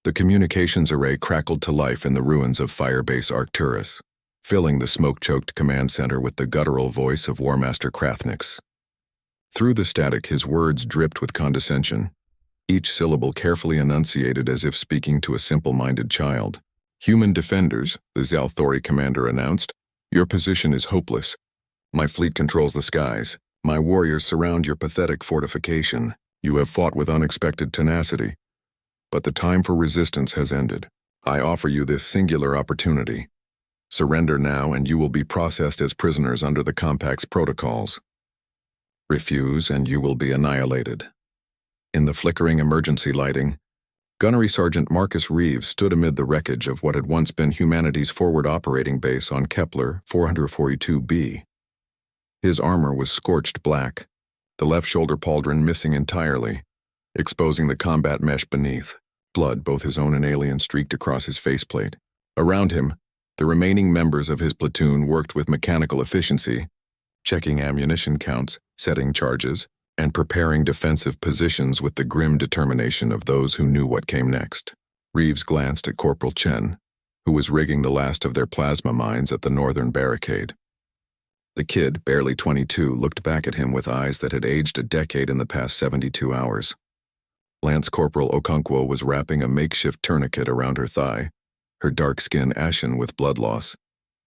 The communications array crackled to life in the ruins of Firebase Arcturus, filling the smoke-choked command center with the guttural voice of War Master Krathnix. Through the static, his words dripped with condescension, each syllable carefully enunciated as if speaking to a simple-minded child. "Human defenders," the Zalthori commander announced. "Your position is hopeless. My fleet controls the skies. My warriors surround your pathetic fortification. You have fought with unexpected tenacity. But the time for resistance has ended. I offer you this singular opportunity. Surrender now and you will be processed as prisoners under the Compact's protocols. Refuse and you will be annihilated." In the flickering emergency lighting, Gunnery Sergeant Marcus Reeves stood amid the wreckage of what had once been humanity's forward operating base on Kepler 442b. His armor was scorched black, the left shoulder pauldron missing entirely, exposing the combat mesh beneath. Blood, both his own and alien, streaked across his faceplate. Around him, the remaining members of his platoon worked with mechanical efficiency, checking ammunition counts, setting charges, and preparing defensive positions with the grim determination of those who knew what came next. Reeves glanced at Corporal Chen, who was rigging the last of their plasma mines at the northern barricade. The kid, barely 22, looked back at him with eyes that had aged a decade in the past 72 hours. Lance Corporal Okonkwo was wrapping a makeshift tourniquet around her thigh, her dark skin ashen with blood loss,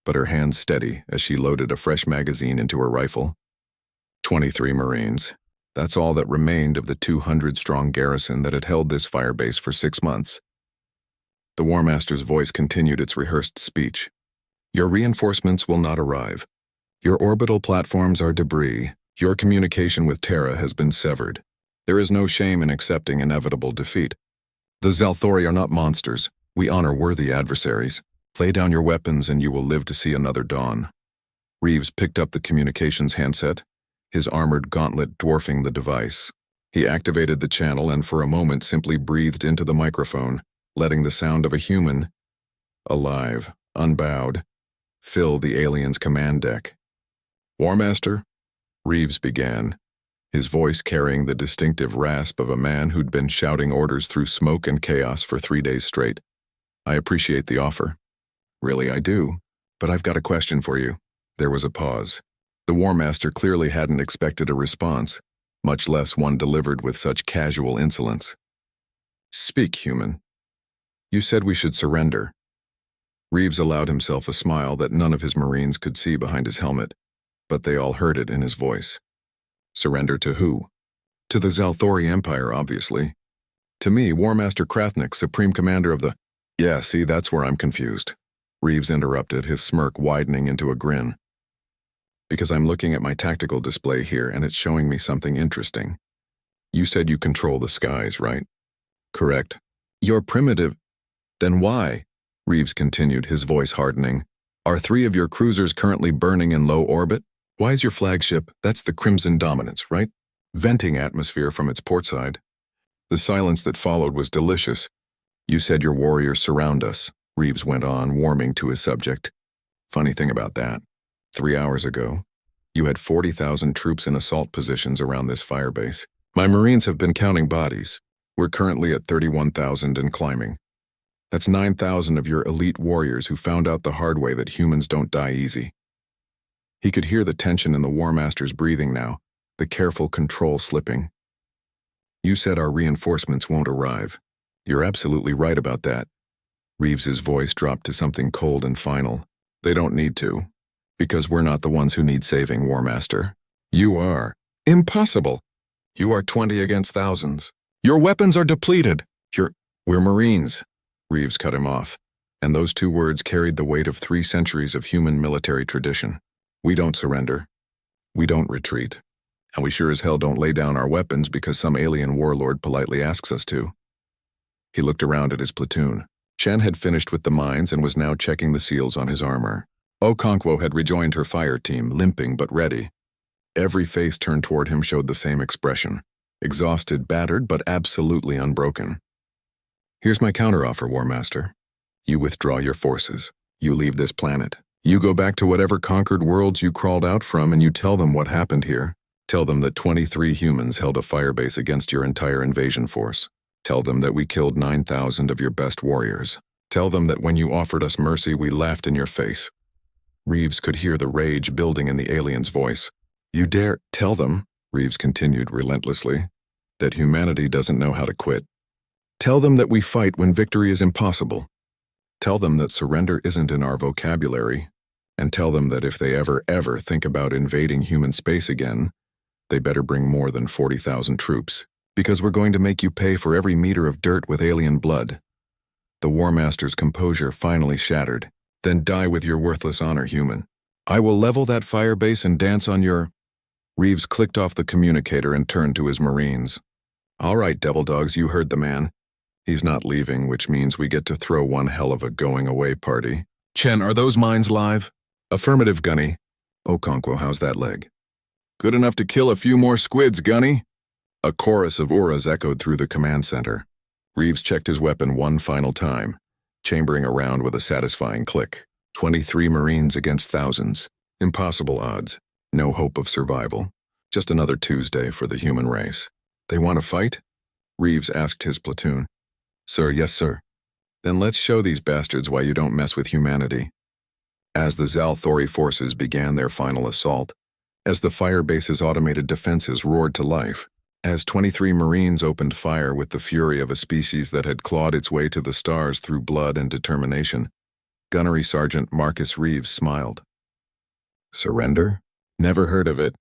but her hands steady as she loaded a fresh magazine into her rifle. 23 Marines. That's all that remained of the 200-strong garrison that had held this firebase for 6 months. The War Master's voice continued its rehearsed speech. "Your reinforcements will not arrive. Your orbital platforms are debris. Your communication with Terra has been severed. There is no shame in accepting inevitable defeat. The Zalthori are not monsters. We honor worthy adversaries. Lay down your weapons and you will live to see another dawn." Reeves picked up the communications handset, his armored gauntlet dwarfing the device. He activated the channel and for a moment simply breathed into the microphone, letting the sound of a human, alive, unbowed, fill the alien's command deck. "War Master," Reeves began, his voice carrying the distinctive rasp of a man who'd been shouting orders through smoke and chaos for 3 days straight. "I appreciate the offer. Really, I do. But I've got a question for you." There was a pause. The War Master clearly hadn't expected a response, much less one delivered with such casual insolence. "Speak, human. You said we should surrender." Reeves allowed himself a smile that none of his Marines could see behind his helmet, but they all heard it in his voice. "Surrender to who?" "To the Zalthori Empire, obviously. To me, War Master Krathnix, Supreme Commander of the—" "Yeah, see, that's where I'm confused," Reeves interrupted, his smirk widening into a grin. "Because I'm looking at my tactical display here and it's showing me something interesting. You said you control the skies, right?" "Correct." "You're primitive. Then why?" Reeves continued, his voice hardening. "Are 3 of your cruisers currently burning in low orbit? Why is your flagship, that's the Crimson Dominance, right, venting atmosphere from its port side?" The silence that followed was delicious. "You said your warriors surround us," Reeves went on, warming to his subject. "Funny thing about that. 3 hours ago, you had 40,000 troops in assault positions around this firebase. My Marines have been counting bodies. We're currently at 31,000 and climbing. That's 9,000 of your elite warriors who found out the hard way that humans don't die easy." He could hear the tension in the War Master's breathing now, the careful control slipping. "You said our reinforcements won't arrive. You're absolutely right about that." Reeves's voice dropped to something cold and final. "They don't need to. Because we're not the ones who need saving, War Master. You are." "Impossible. You are 20 against thousands. Your weapons are depleted. We're Marines," Reeves cut him off, and those 2 words carried the weight of 3 centuries of human military tradition. "We don't surrender. We don't retreat. And we sure as hell don't lay down our weapons because some alien warlord politely asks us to." He looked around at his platoon. Chen had finished with the mines and was now checking the seals on his armor. Okonkwo had rejoined her fire team, limping but ready. Every face turned toward him showed the same expression. Exhausted, battered, but absolutely unbroken. "Here's my counteroffer, War Master. You withdraw your forces. You leave this planet. You go back to whatever conquered worlds you crawled out from and you tell them what happened here. Tell them that 23 humans held a firebase against your entire invasion force. Tell them that we killed 9,000 of your best warriors. Tell them that when you offered us mercy, we laughed in your face. Reeves could hear the rage building in the alien's voice. You dare tell them, Reeves continued relentlessly, that humanity doesn't know how to quit. Tell them that we fight when victory is impossible. Tell them that surrender isn't in our vocabulary, and tell them that if they ever think about invading human space again, they better bring more than 40,000 troops, because we're going to make you pay for every meter of dirt with alien blood. The War Master's composure finally shattered. Then die with your worthless honor, human. I will level that fire base and dance on your... Reeves clicked off the communicator and turned to his Marines. All right, devil dogs, you heard the man. He's not leaving, which means we get to throw one hell of a going-away party. Chen, are those mines live? Affirmative, Gunny. Okonkwo, how's that leg? Good enough to kill a few more squids, Gunny. A chorus of auras echoed through the command center. Reeves checked his weapon one final time, chambering around with a satisfying click. 23 Marines against thousands. Impossible odds. No hope of survival. Just another Tuesday for the human race. They want to fight? Reeves asked his platoon. Sir, yes, sir. Then let's show these bastards why you don't mess with humanity. As the Zalthori forces began their final assault, as the firebase's automated defenses roared to life, as 23 Marines opened fire with the fury of a species that had clawed its way to the stars through blood and determination, Gunnery Sergeant Marcus Reeves smiled. Surrender? Never heard of it.